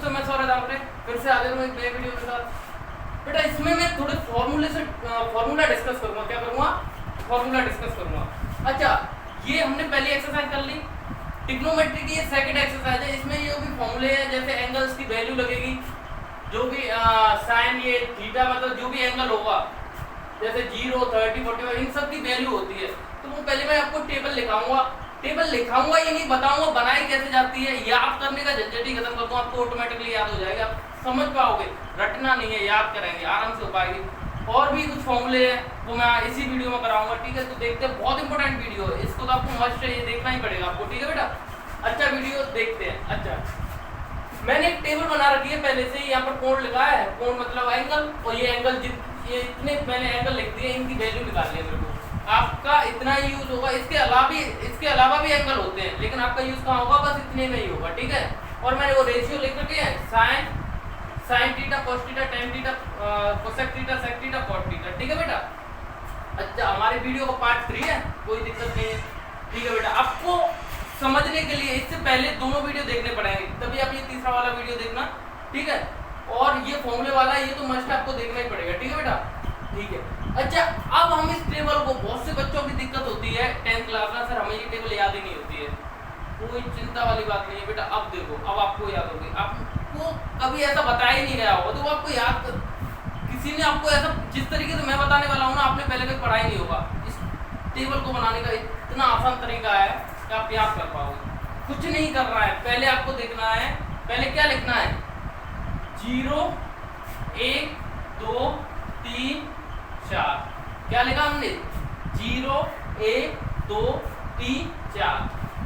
दोस्तों, मैं सौरभ दामरे फिर से हाजिर हूँ एक नए वीडियो के साथ। बेटा इसमें मैं थोड़े फॉर्मूला डिस्कस करूँगा। क्या करूँगा? फॉर्मूला डिस्कस करूँगा। अच्छा, ये हमने पहली एक्सरसाइज कर ली, ट्रिग्नोमेट्री की ये सेकंड एक्सरसाइज है। इसमें ये भी फॉर्मूले हैं, जैसे एंगल्स की वैल्यू लगेगी, जो भी साइन ये थीटा मतलब जो भी एंगल होगा, जैसे 0, 30, 45 इन सब की वैल्यू होती है। तो वो पहले मैं आपको टेबल लिखाऊंगा, ये नहीं बताऊंगा बनाई कैसे जाती है। याद करने का झंझट ही खत्म कर दूं, आपको ऑटोमेटिकली याद हो जाएगा, आप समझ पाओगे। रटना नहीं है, याद करेंगे, आराम से हो पाएगी। और भी कुछ फॉर्मूले हैं वो मैं इसी वीडियो में कराऊंगा, ठीक है। तो देखते हैं, बहुत इंपॉर्टेंट वीडियो है, इसको तो आपको मस्ट है, ये देखना ही पड़ेगा आपको, ठीक है बेटा। अच्छा, वीडियो देखते हैं। अच्छा, मैंने एक टेबल बना रखी है पहले से ही। यहाँ पर कोण लिखा है, कोण मतलब एंगल, और ये एंगल ये इतने मैंने एंगल लिख दिए, इनकी वैल्यू निकालनी है मेरे को। आपका इतना ही यूज होगा, इसके अलावा भी एंगल होते हैं, लेकिन आपका यूज कहाँ होगा? बस इतने में ही होगा, ठीक है। और मैंने वो रेशियो लिख रखे हैं, sine theta, cos theta, tan theta, cosec theta, sec theta, cot theta, ठीक है बेटा। अच्छा, हमारे वीडियो का पार्ट 3 है, कोई दिक्कत नहीं है, ठीक है बेटा। आपको समझने के लिए इससे पहले दोनों वीडियो देखने पड़ेंगे, तभी आप ये तीसरा वाला वीडियो देखना, ठीक है। और ये फॉर्मूले वाला ये तो मस्ट आपको देखना ही पड़ेगा, ठीक है बेटा, ठीक है। अच्छा, अब हम इस टेबल को, बहुत से बच्चों की दिक्कत होती है 10th क्लास में, सर हमें ये टेबल याद ही नहीं होती है। कोई चिंता वाली बात नहीं है बेटा, अब देखो, अब आपको याद होगी। आपको कभी ऐसा बताया ही नहीं गया होगा, तो वो आपको याद किसी ने आपको ऐसा, जिस तरीके से मैं बताने वाला हूँ ना, आपने पहले कभी पढ़ा ही नहीं होगा। इस टेबल को बनाने का इतना आसान तरीका है कि आप याद कर पाओगे। कुछ नहीं करना है, पहले आपको देखना है, पहले क्या लिखना है? 0, 1, 2, 3, 4। क्या लिखा हमने? 0, 1, 2, 3, 4।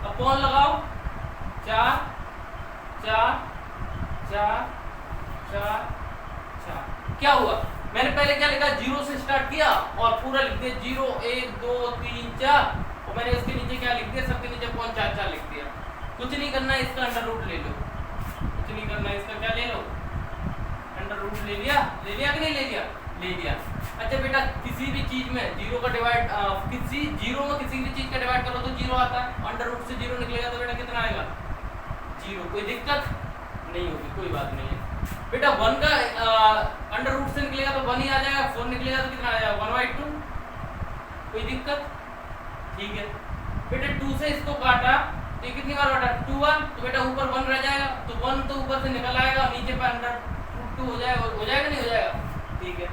अपॉन लगाओ, 4, 4, 4, 4, 4। क्या हुआ? मैंने पहले क्या लिखा? 0 से स्टार्ट किया और पूरा लिख दिया 0, 1, 2, 3, 4। और मैंने इसके नीचे क्या लिख दिया? सबके नीचे अपॉन 4, 4 लिख दिया। कुछ नहीं करना है, इसका अंडर रूट ले लो। कुछ नहीं करना है, इसका क्या ले लो? अंडर रूट ले लिया कि नहीं ले लिया? ले लिया। अच्छा बेटा, किसी भी चीज में 0 का डिवाइड, किसी 0 में किसी भी चीज का डिवाइड करो तो 0 आता है। अंडर रूट से 0 निकलेगा तो बेटा कितना आएगा? 0। कोई दिक्कत नहीं होगी, कोई बात नहीं है बेटा। 1 का अंडर रूट से निकलेगा तो 1 ही आ जाएगा। 4 निकलेगा तो कितना आ जाएगा? 1/2। कोई दिक्कत? ठीक है बेटा। 2 से इसको काटा तो कितनी बार काटा? 2 बार। तो बेटा ऊपर 1 रह जाएगा, तो 1 तो ऊपर से निकल आएगा, नीचे पर अंडर रूट 2 हो जाएगा। नहीं हो जाएगा? ठीक है।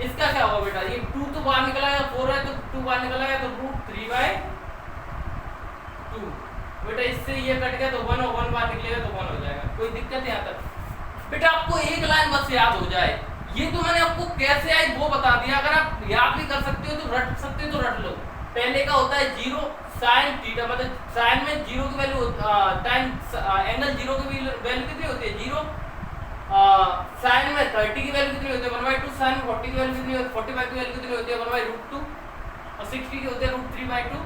इसका क्या होगा बेटा? ये 2 तो बाहर निकल आएगा, 4 है तो 2 बाहर निकल आएगा, तो √3/2। बेटा इससे ये कट गया तो 1 और 1 बाहर निकलेगा तो 1 हो जाएगा। कोई दिक्कत यहाँ तक? बेटा आपको एक लाइन बस याद हो जाए, ये तो मैंने आपको कैसे आई वो बता दिया। अगर आप याद भी कर सकते हो तो रट सकते हो तो रट लो। पहले का होता है 0 साइन थीटा, मतलब साइन में 0 की वैल्यू, टाइम एंगल 0 की वैल्यू कितनी होती है? 0। साइन में 30 की वैल्यू कितनी होती है? 1/2। साइन में 40 की वैल्यू कितनी होती है? 45 की वैल्यू कितनी होती है? 1/√2। और 60 की होती है √3/2।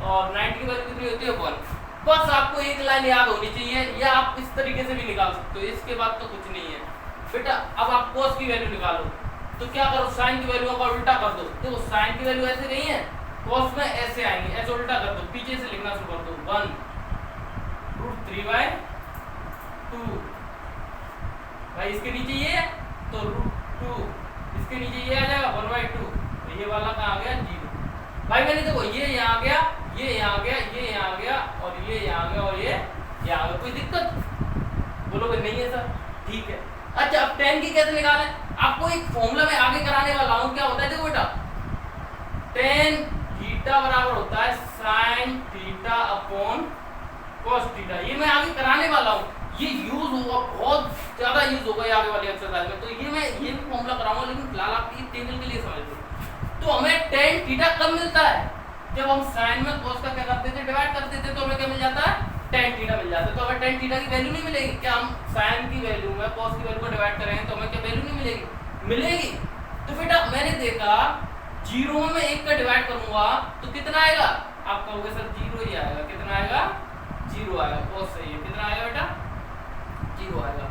और 90 की वैल्यू कितनी होती है? 1। बस आपको एक लाइन याद होनी चाहिए, या आप इस तरीके से भी निकाल सकते हो, इसके बाद तो कुछ नहीं है बेटा। अब आप cos की वैल्यू निकालो तो क्या करो? साइन की वैल्यू का उल्टा कर दो। देखो साइन की वैल्यू ऐसे गई है, cos में ऐसे आएंगे, ऐसे उल्टा कर दो, पीछे से लिखना शुरू कर दो। 1 √3/2। भाई इसके नीचे ये है तो √2, इसके नीचे ये आ जाएगा 1/2। तो ये वाला कहाँ आ गया? 0। भाई मैंने देखो ये यहाँ आ गया, ये यहाँ आ गया, ये यहाँ आ गया, और ये यहाँ आ गया, और ये यहाँ आ गया। कोई दिक्कत? बोलोगे नहीं है सर? ठीक है। अच्छा, अब tan की कैसे निकालें? आपको एक फॉर्मूला में आगे कराने वाला हूँ। क्या होता है देखो बेटा, tan थीटा बराबर होता है sin theta upon cos theta. ये मैं आगे कराने वाला हूँ, ये यूज होगा, बहुत ज्यादा यूज होगा ये आगे वाली एक्सरसाइज में। तो ये मैं ये भी फॉर्मूला कराऊंगा, लेकिन फिलहाल आप ये टेबल के लिए समझ लो। तो हमें tan थीटा कब मिलता है? जब हम साइन में cos का क्या करते थे? डिवाइड करते थे, तो हमें क्या मिल जाता है? tan थीटा मिल जाता है। तो हमें tan थीटा की वैल्यू नहीं मिलेगी क्या? हम साइन की वैल्यू में cos की वैल्यू को डिवाइड करेंगे तो हमें क्या वैल्यू नहीं मिलेगी? मिलेगी। तो बेटा मैंने देखा 0 में मैं 1 का डिवाइड करूंगा तो कितना आएगा? आप कहोगे सर 0 ही आएगा। कितना आएगा? 0 आएगा। बहुत सही है। कितना आएगा बेटा? 0 आएगा।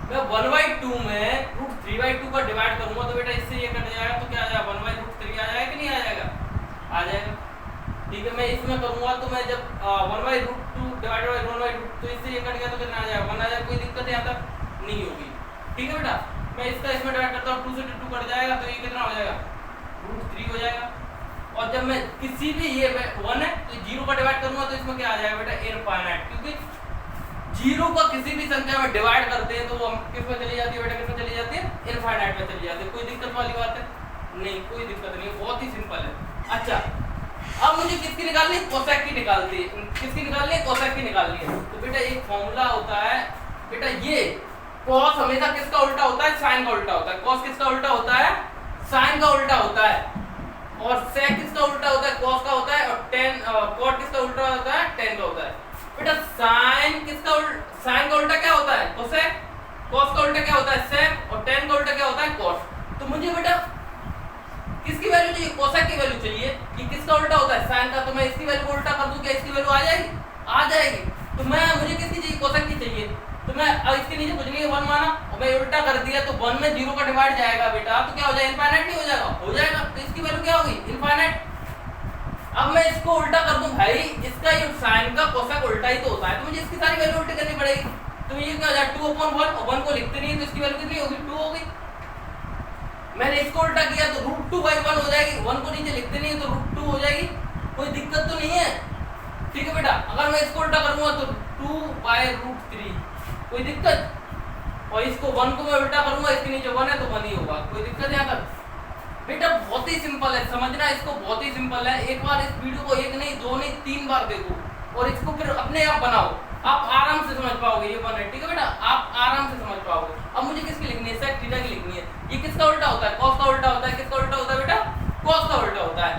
मैं 1/2 में √3/2 का डिवाइड करूंगा तो बेटा इससे ये कट जाएगा, तो क्या आ जाएगा? 1/√3 आ जाएगा कि नहीं आ जाएगा? आ जाएगा। ठीक है। मैं इसमें करूंगा तो मैं जब 1/√2 डिवाइडेड बाय 1/2, तो इससे ये कट गया तो कितना आ जाएगा? 1 आ जाएगा। कोई दिक्कत होते यहाँ तक? नहीं होगी। ठीक है बेटा, मैं इसका इसमें डिवाइड करता हूँ, 2 से 2 कट जाएगा तो ये कितना हो जाएगा, √3 हो जाएगा। और जब मैं किसी भी ये 1 है तो 0 का डिवाइड करूंगा तो इसमें क्या आ जाएगा बेटा, इनफाइनाइट, क्योंकि 0 का किसी भी संख्या में डिवाइड करते हैं तो वो किस में चली जाती है बेटा, किस में चली जाती है, इनफाइनाइट में चली जाती है। कोई दिक्कत वाली बात है? नहीं, कोई दिक्कत नहीं, बहुत ही सिंपल है। अच्छा, अब मुझे किसकी निकालनी है, कोसेक की निकालती है। किसकी निकालनी है, कोसेक की निकालनी है। तो बेटा एक फॉर्मूला होता है बेटा, ये कॉस हमेशा किसका उल्टा होता है, साइन का उल्टा होता है। कॉस किसका उल्टा होता है, साइन का उल्टा होता है। और सेक किसका उल्टा होता है, कॉस का होता है। और टेन कॉट किसका उल्टा होता है, टेन का होता है। बेटा साइन किसका साइन का उल्टा क्या होता है, कोसेक। कॉस का उल्टा क्या होता है, सेक। और टेन का उल्टा क्या होता है, कॉस। तो मुझे बेटा किसकी वैल्यू चाहिए, कोसेक की वैल्यू चाहिए। कि किसका उल्टा होता है, साइन का। तो मैं इसकी वैल्यू को उल्टा कर दूं, क्या इसकी वैल्यू आ जाएगी, आ जाएगी। तो मैं मुझे किसकी चाहिए, कोसेक की चाहिए। तो मैं इसके नीचे कुछ नहीं है, 1 माना और मैं उल्टा कर दिया तो 1 में 0 का डिवाइड जाएगा बेटा, तो क्या हो जाएगा, इनफाइनाइट नहीं हो जाएगा, हो जाएगा। तो इसकी वैल्यू क्या होगी, इनफाइनाइट। अब मैं इसको उल्टा कर दूं भाई, इसका ये साइन का कोसेक उल्टा ही तो होता है, तो मुझे इसकी सारी वैल्यू उल्टी करनी पड़ेगी। तो ये क्या हो जाएगा, 2/1। और 1 को लिखते नहीं है तो इसकी वैल्यू कितनी होगी, 2 होगी। मैंने इसको उल्टा किया तो √2/1 हो जाएगी। 1 को नीचे लिखते नहीं है तो √2 हो जाएगी। कोई दिक्कत तो नहीं है, ठीक है बेटा। अगर मैं इसको उल्टा करूंगा तो 2/√3, कोई दिक्कत। और इसको 1 को मैं उल्टा करूंगा, इसके नीचे 1 है तो 1 ही होगा, कोई दिक्कत यहाँ तक। बेटा बहुत ही सिंपल है, समझना इसको, बहुत ही सिंपल है। एक बार इस वीडियो को 1 नहीं 2 नहीं 3 बार देखो और इसको फिर अपने आप बनाओ, आप आराम से समझ पाओगे ये 1 है, ठीक है बेटा, आप आराम से समझ पाओगे। अब मुझे किसकी लिखनी है, सेक थीटा की लिखनी है। ये किसका उल्टा होता है, कॉस का उल्टा होता है। किसका उल्टा होता है बेटा, कॉस का उल्टा होता है।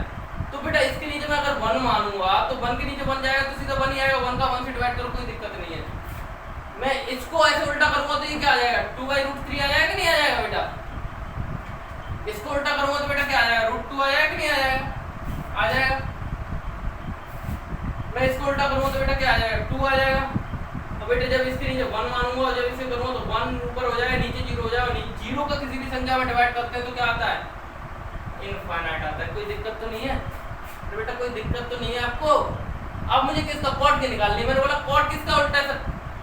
तो बेटा इसके नीचे मैं अगर 1 मानूंगा तो 1 के नीचे 1 जाएगा तो सीधा 1 ही आएगा। 1 का 1 से डिवाइड करो, कोई दिक्कत नहीं है। मैं इसको ऐसे उल्टा करूंगा तो ये क्या आ जाएगा, 2/√3 आ जाएगा, नहीं आ जाएगा बेटा। इसको उल्टा करूंगा तो बेटा क्या आ जाएगा, √2 आ जाएगा, नहीं आ जाएगा, आ जाएगा। मैं इसको उल्टा करूंगा तो बेटा क्या आ जाएगा, 2 आ जाएगा। अब बेटा जब इसके नीचे 1 मानूंगा और जब इसे करूंगा तो 1 ऊपर हो जाएगा, नीचे 0 हो जाएगा। 0 का किसी भी संख्या में डिवाइड करते हैं तो क्या आता है, इनफाइनाइट आता है। कोई दिक्कत तो नहीं है तो बेटा, कोई दिक्कत तो नहीं है आपको। अब मुझे किसका, कॉट की निकालनी है। मैंने बोला कॉट किसका उल्टा है,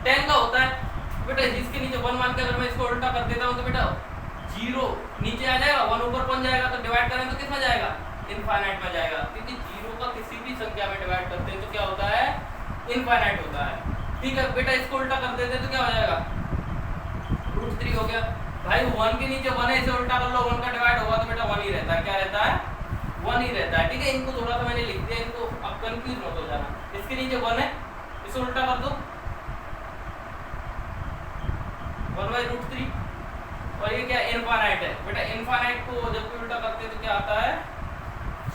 10 का होता है। बेटा जिसके नीचे 1 मान के अगर मैं इसको उल्टा कर देता हूं तो बेटा 0 नीचे आ जाएगा, 1 ऊपर 1 जाएगा, तो डिवाइड करें तो किसमें जाएगा, इनफाइनाइट में जाएगा। क्योंकि 0 का किसी भी संख्या में डिवाइड करते हैं तो क्या होता है, इनफाइनाइट होता है। ठीक है बेटा, इसको उल्टा कर देते तो क्या हो जाएगा, √3 हो गया। भाई 1 के नीचे 1 है, इसे उल्टा कर लो, 1 का डिवाइड होगा तो बेटा 1 ही रहता है। क्या रहता है, 1 ही रहता है। ठीक है, इनको थोड़ा सा मैंने लिख दिया, इनको अब कंफ्यूज मत हो जाना। इसके नीचे 1 है, इसे उल्टा कर दो, 1/√3। और ये क्या, इनफाइनाइट है बेटा। इनफाइनाइट को जब भी उल्टा करते हैं तो क्या आता है,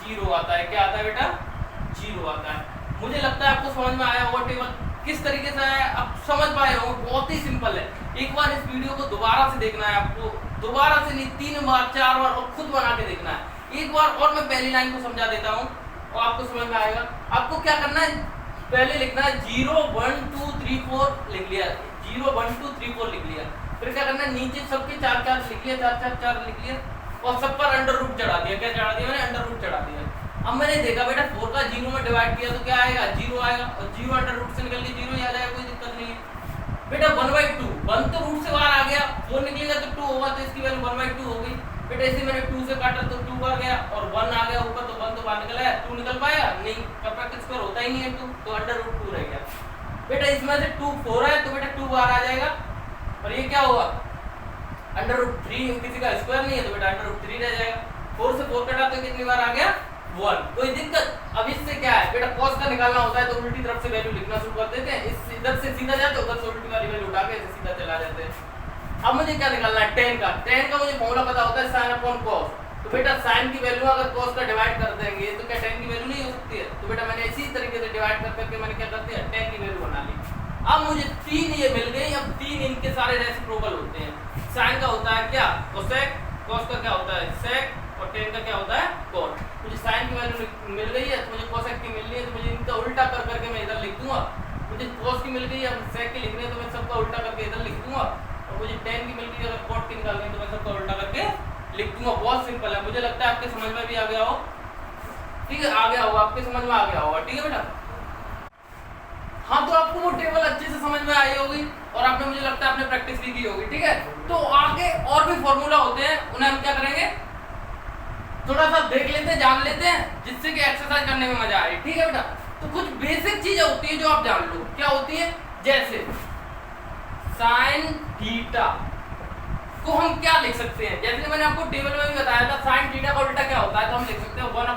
0 आता है। क्या आता है बेटा, 0 आता है। मुझे लगता है आपको समझ में आया होगा टेबल किस तरीके से है, आप समझ पाए हो। बहुत ही सिंपल है। एक बार इस वीडियो को दोबारा से देखना है आपको, दोबारा से नहीं 3 बार 4 बार, और खुद बना के देखना है। एक बार और मैं पहली लाइन को समझा देता हूँ और आपको समझ में आएगा। आपको क्या करना है, पहले लिखना है 0 1 2 3 4 लिख लिया, 0 1 2 3 4 लिख लिया। फिर क्या करना है, नीचे सबके 4 4 लिख लिया, 4 4 4 लिख लिया और सब पर अंडर रूट चढ़ा दिया। क्या चढ़ा दिया मैंने, अंडर रूट चढ़ा दिया। अब मैंने देखा बेटा 4 का 0 में डिवाइड किया तो क्या आएगा, 0 आएगा। और 0 अंडर रूट से निकल के 0 ही आ जाएगा, कोई दिक्कत नहीं है। बेटा 1/2, 1 तो रूट से बाहर आ गया, 4 निकलेगा तो 2 होगा, तो इसकी वैल्यू 1/2 हो गई। बेटा इसे मैंने 2 से काटा तो 2 बार गया और 1 आ गया ऊपर, तो 1 तो बाहर निकल आया, 2 निकल पाएगा नहीं, परफेक्ट स्क्वायर होता ही नहीं है 2, तो अंडर रूट 2 रह गया। बेटा इसमें से 2 4 है तो बेटा 2 बाहर आ जाएगा और ये क्या होगा, अंडर√3। किसी का स्क्वायर नहीं है तो बेटा अंडर√3 रह जाएगा। 4 से 4 कटा तो कितनी बार आ गया, 1। कोई दिक्कत। अब इससे क्या है बेटा, कॉस का निकालना होता है तो उल्टी तरफ से वैल्यू लिखना शुरू कर देते हैं। इस इधर से सीधा जाते हैं, उधर से उल्टी वाली वैल्यू उठा के सीधा चला जाते हैं। अब मुझे क्या निकालना है, tan का। tan का मुझे फॉर्मूला पता होता है, sin/cos। तो बेटा sin की वैल्यू अगर cos का डिवाइड कर देंगे तो क्या tan की वैल्यू नहीं हो सकती है। तो बेटा मैंने इसी तरीके से डिवाइड कर करके मैंने क्या कर दिया, tan की वैल्यू बना ली। अब मुझे 3 ये मिल गई। अब 3 इनके सारे रेसिप्रोकल होते हैं। sin का होता है क्या, cosec, cos का क्या होता है, sec, और tan का क्या होता है, cot। मुझे sin की वैल्यू मिल गई है तो मुझे cosec की मिलनी है, तो मुझे इनका उल्टा कर करके मैं इधर लिख दूंगा। मुझे cos की मिल गई है, sec की लिखनी है तो मैं सबका उल्टा करके इधर लिख दूंगा। और मुझे tan की मिल गई है, अगर cot की निकालनी है तो मैं सबका उल्टा करके लिख दूंगा। बहुत सिंपल है। मुझे लगता है आपके समझ में भी आ गया हो। ठीक है, आ गया होगा, आपके समझ में आ गया होगा। ठीक है बेटा, हाँ तो आपको वो टेबल अच्छे से समझ में आई होगी। और आपने मुझे लगता है आपने प्रैक्टिस भी की होगी, ठीक है। तो आगे और भी फॉर्मूला होते हैं, उन्हें हम क्या करेंगे, थोड़ा सा देख लेते हैं, जान लेते हैं, जिससे कि एक्सरसाइज करने में मजा आए, ठीक है बेटा। तो कुछ बेसिक चीजें होती है जो आप जान लो, क्या होती है, जैसे साइन थीटा को हम क्या लिख सकते हैं, जैसे मैंने आपको टेबल में भी बताया था, साइन थीटा का उल्टा क्या होता है, तो हम लिख सकते हैं 1/।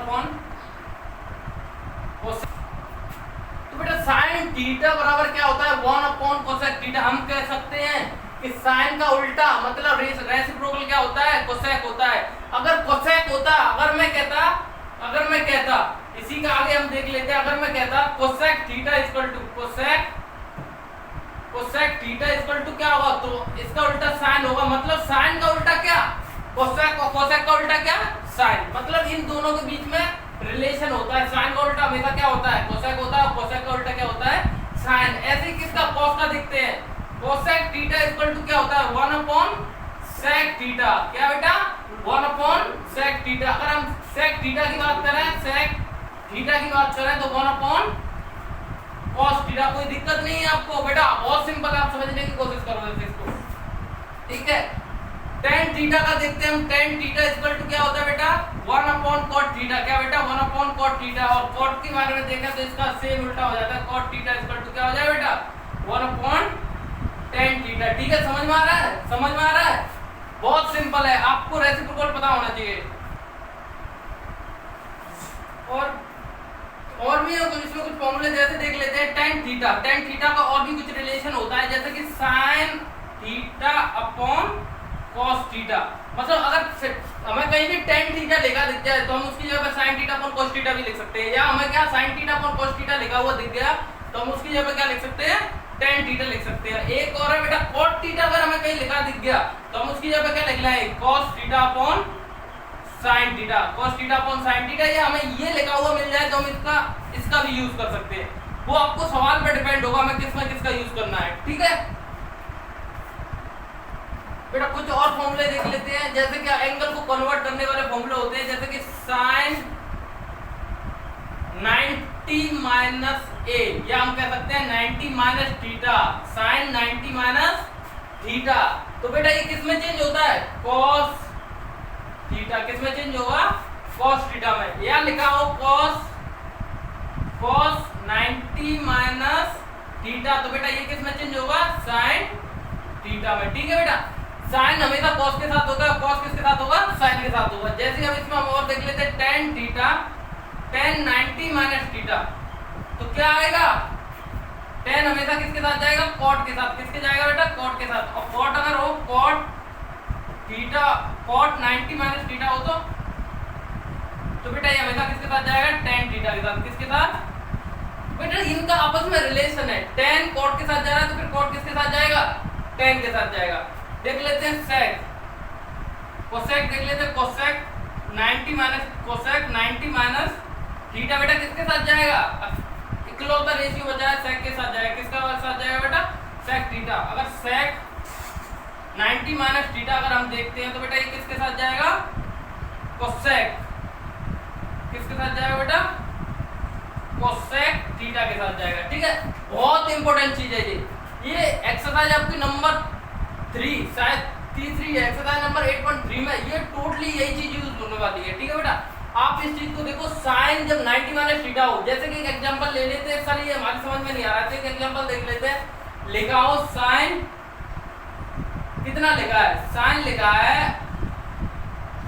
तो बेटा साइन थीटा बराबर क्या होता है, 1/, कोसेक थीटा। हम कह सकते हैं कि साइन का उल्टा मतलब रेसिप्रोकल क्या होता है, कोसेक होता है। अगर कोसेक होता, अगर मैं कहता इसी का आगे हम देख लेते हैं, अगर मैं कहता cosec theta equal to cosec theta equal to क्या होगा, तो इसका उल्टा साइन होगा, मतलब साइन का उल्टा क्या, कोसेक, और कोसेक का उल्टा क्या, साइन। मतलब इन दोनों के बीच में रिलेशन होता है, साइन का उल्टा हमेशा क्या होता है, कोसेक होता है, और कोसेक का उल्टा क्या होता है, साइन। ऐसे ही किसका, कॉस का देखते हैं, कोसेक थीटा इक्वल टू क्या होता है, 1/sec थीटा। क्या बेटा, 1/sec थीटा। अगर हम sec थीटा की बात करें, sec थीटा की बात करें तो 1/cos थीटा। कोई दिक्कत नहीं है आपको बेटा, बहुत सिंपल है, आप समझने की कोशिश करो इसको, ठीक है। tan थीटा का देखते हैं हम, tan थीटा इक्वल टू क्या होता है बेटा, 1/cot थीटा। क्या बेटा, 1/cot थीटा। और cot के बारे में देखा तो इसका सेम उल्टा हो जाता है, cot थीटा इक्वल टू क्या हो जाए बेटा, 1/tan थीटा। ठीक है, समझ में आ रहा है, समझ में आ रहा है, बहुत सिंपल है, आपको रेसिप्रोकल पता होना चाहिए। और भी है कुछ, इसमें कुछ फॉर्मूले जैसे देख लेते हैं, tan थीटा, tan थीटा का और भी कुछ रिलेशन होता है, जैसे कि sin theta upon cos theta. मतलब अगर हमें कहीं भी tan थीटा लिखा दिख जाए तो हम उसकी जगह पे sin theta upon cos theta भी लिख सकते हैं, या हमें क्या sin theta upon cos theta लिखा हुआ दिख गया तो हम उसकी जगह पे क्या लिख सकते हैं, tan थीटा लिख सकते हैं। एक और है बेटा cot थीटा, अगर हमें कहीं लिखा दिख गया तो हम उसकी जगह पे क्या लिखना है, cos theta upon sin theta, cos theta upon sin theta. या हमें ये लिखा हुआ मिल जाए तो हम इसका भी यूज कर सकते हैं, वो आपको सवाल पे डिपेंड होगा हमें किसका यूज करना है, ठीक है बेटा। कुछ और फॉर्मूले देख लेते हैं, जैसे कि एंगल को कन्वर्ट करने वाले फॉर्मूले होते हैं, जैसे कि sin 90 माइनस a, या हम कह सकते हैं 90 minus theta, sin 90 minus theta. तो बेटा ये किस में चेंज होता है, cos थीटा। किस में चेंज होगा, cos थीटा में। या लिखा हो cos 90 माइनस थीटा, तो बेटा ये किस में चेंज होगा, sin थीटा में, ठीक है बेटा। sin हमेशा cos के साथ होता है, cos किसके साथ होगा, sin के साथ होगा। जैसे अब इसमें हम और देख लेते हैं tan theta, tan 90 minus theta, तो क्या आएगा, tan हमेशा किसके साथ जाएगा, cot के साथ। किसके जाएगा बेटा, cot के साथ। और cot अगर हो cot theta, cot 90 minus theta हो तो बेटा ये हमेशा किसके साथ जाएगा, tan थीटा के साथ। किसके साथ बेटा, इनका आपस में रिलेशन है, tan cot के साथ जा रहा है तो फिर cot किसके साथ जाएगा, tan के साथ जाएगा। देख लेते हैं sec, cosec देख लेते हैं, cosec 90 minus cosec 90 minus theta बेटा किसके साथ जाएगा, इकलौता रेशियो बचा है sec के साथ जाएगा। किसका साथ जाएगा बेटा, sec थीटा। अगर sec 90 माइनस थीटा अगर हम देखते हैं तो बेटा ये किसके साथ जाएगा, cosec। किसके साथ जाएगा बेटा, cosec थीटा के साथ जाएगा, ठीक है। बहुत इंपॉर्टेंट चीज है ये एक्सरसाइज आपकी नंबर 3 शायद तीसरी है, एक्सरसाइज नंबर 8.3 में ये टोटली यही चीज यूज होने वाली है, ठीक है बेटा। आप इस चीज को देखो, साइन जब 90 माइनस थीटा हो, जैसे कि एक एग्जांपल ले लेते हैं, सर ये हमारी समझ में नहीं आ रहा है, तो एक एग्जांपल देख लेते हैं। लिखा हो साइन, कितना लिखा है, साइन लिखा है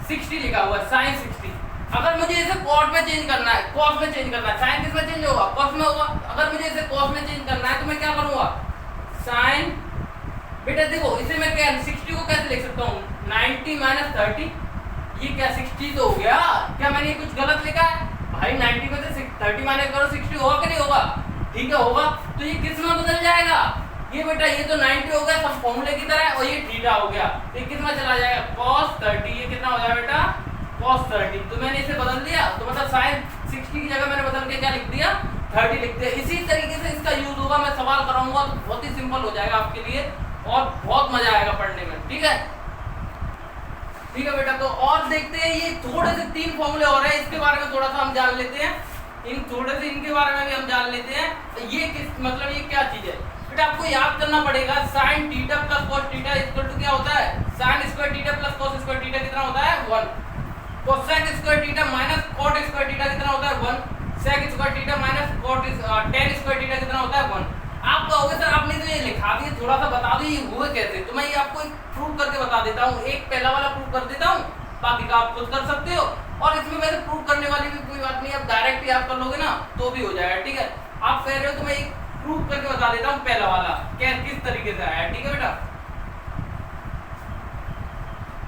60 लिखा हुआ है, साइन 60। अगर मुझे इसे कॉट में चेंज करना है, कॉस में चेंज करना है, साइन किस में चेंज होगा, कॉस में होगा। अगर मुझे इसे कॉस में चेंज करना है तो मैं क्या करूंगा, साइन बेटा देखो इसे मैं क्या 60 को कैसे लिख सकता हूँ, 90 माइनस 30। ये क्या 60 तो हो गया, क्या मैंने कुछ गलत लिखा है भाई, 90 में से 30 माइनस करो 60 होगा कि नहीं होगा, ठीक है होगा। तो ये किस में बदल जाएगा, ये बेटा ये तो 90 हो गया सब फॉर्मूले की तरह, और ये थीटा हो गया, ये किस में चला जाएगा, cos 30। ये कितना हो जाएगा बेटा, cos 30। तो मैंने इसे बदल दिया, तो मतलब sin 60 की जगह मैंने बदल के क्या लिख दिया, 30 लिख दिया। इसी तरीके से इसका यूज होगा, मैं सवाल कराऊंगा तो बहुत ही सिंपल हो जाएगा आपके लिए और बहुत मजा आएगा पढ़ने में, ठीक है ठीक है बेटा। तो और देखते हैं, ये थोड़े से 3 फॉर्मूले और हैं, इसके बारे में थोड़ा सा हम जान लेते हैं, इन थोड़े से इनके बारे में भी हम जान लेते हैं। ये किस मतलब ये क्या चीज है बेटा आपको याद करना पड़ेगा sin theta plus cos theta equal to क्या होता है, sin square theta plus cos square theta कितना होता है 1, cosec square theta minus cot square theta कितना होता है 1, sec square theta minus cot tan square theta कितना होता है 1। आप कहोगे सर आपने तो ये लिखा दिया, थोड़ा सा बता दो ये हुए कैसे, तो मैं ये आपको एक प्रूव करके बता देता हूँ, एक पहला वाला प्रूव कर देता हूँ, बाकी का आप खुद कर सकते हो। और इसमें वैसे प्रूव करने वाली भी कोई बात नहीं, आप डायरेक्ट ही आप कर लोगे ना तो भी हो जाएगा, ठीक है। आप कह रहे हो तो मैं एक प्रूव करके बता देता हूँ पहला वाला क्या किस तरीके से आया, ठीक है बेटा।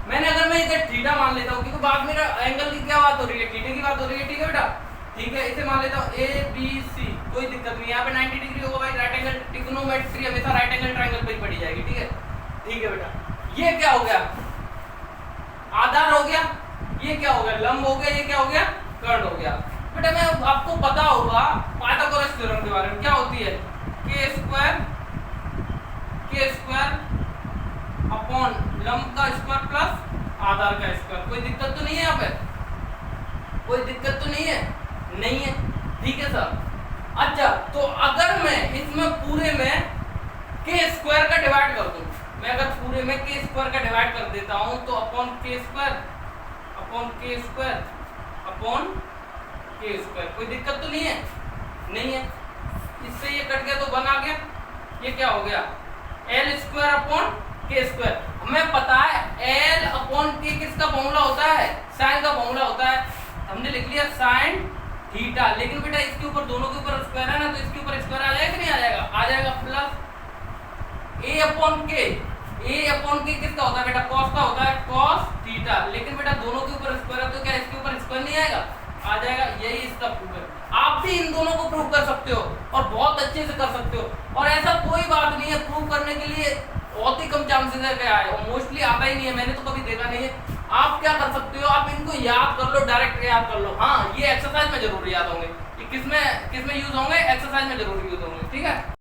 मैंने अगर मैं इधर थीटा मान लेता हूँ, क्योंकि बाद में एंगल की क्या बात हो रही है, थीटा की बात हो रही है, ठीक है बेटा, ठीक है। इसे मान लेता हूँ ए बी सी, कोई दिक्कत नहीं, यहाँ पे 90 डिग्री होगा भाई, राइट एंगल ट्रिग्नोमेट्री हमेशा राइट एंगल ट्रायंगल पे ही पड़ी जाएगी, ठीक है, ठीक है बेटा। ये क्या हो गया, आधार हो गया, ये क्या हो गया, लंब हो गया, ये क्या हो गया, कर्ण हो गया। बेटा मैं आपको पता होगा पाइथागोरस थ्योरम के बारे में, क्या होती है के स्क्वायर अपॉन लंब का स्क्वायर प्लस आधार का स्क्वायर। कोई दिक्कत तो नहीं है यहाँ पे, कोई दिक्कत तो नहीं है, नहीं है, ठीक है सर। अच्छा तो अगर मैं इसमें पूरे में के स्क्वायर का डिवाइड कर दूं, मैं अगर पूरे में के स्क्वायर का डिवाइड कर देता हूं तो अपॉन के स्क्वायर अपॉन के स्क्वायर, कोई दिक्कत तो नहीं है, नहीं है। इससे ये कट गया तो 1 आ गया, ये क्या हो गया एल स्क्वायर अपॉन के स्क्वायर। हमें पता है एल अपॉन के किसका फॉर्मूला होता है, साइन का फॉर्मूला होता है, हमने लिख लिया साइन थीटा। लेकिन बेटा इसके ऊपर दोनों के ऊपर स्क्वायर है ना, तो इसके ऊपर स्क्वायर आ जाएगा कि नहीं आ जाएगा, आ जाएगा, प्लस ए अपॉन के, ए अपॉन के किसका होता है बेटा, कॉस का होता है, कॉस थीटा। लेकिन बेटा दोनों के ऊपर स्क्वायर है तो क्या इसके ऊपर स्क्वायर नहीं आएगा, आ जाएगा, यही इसका प्रूफ है। आप भी इन दोनों को प्रूव कर सकते हो और बहुत अच्छे से कर सकते हो, और ऐसा कोई बात नहीं है, प्रूव करने के लिए बहुत ही कम चांसेस है क्या है, और मोस्टली आता ही नहीं है, मैंने तो कभी देखा नहीं है। आप क्या कर सकते हो, आप इनको याद कर लो, डायरेक्ट याद कर लो। हाँ ये एक्सरसाइज में जरूर याद होंगे, किसमें यूज होंगे, एक्सरसाइज में जरूर यूज होंगे, ठीक है।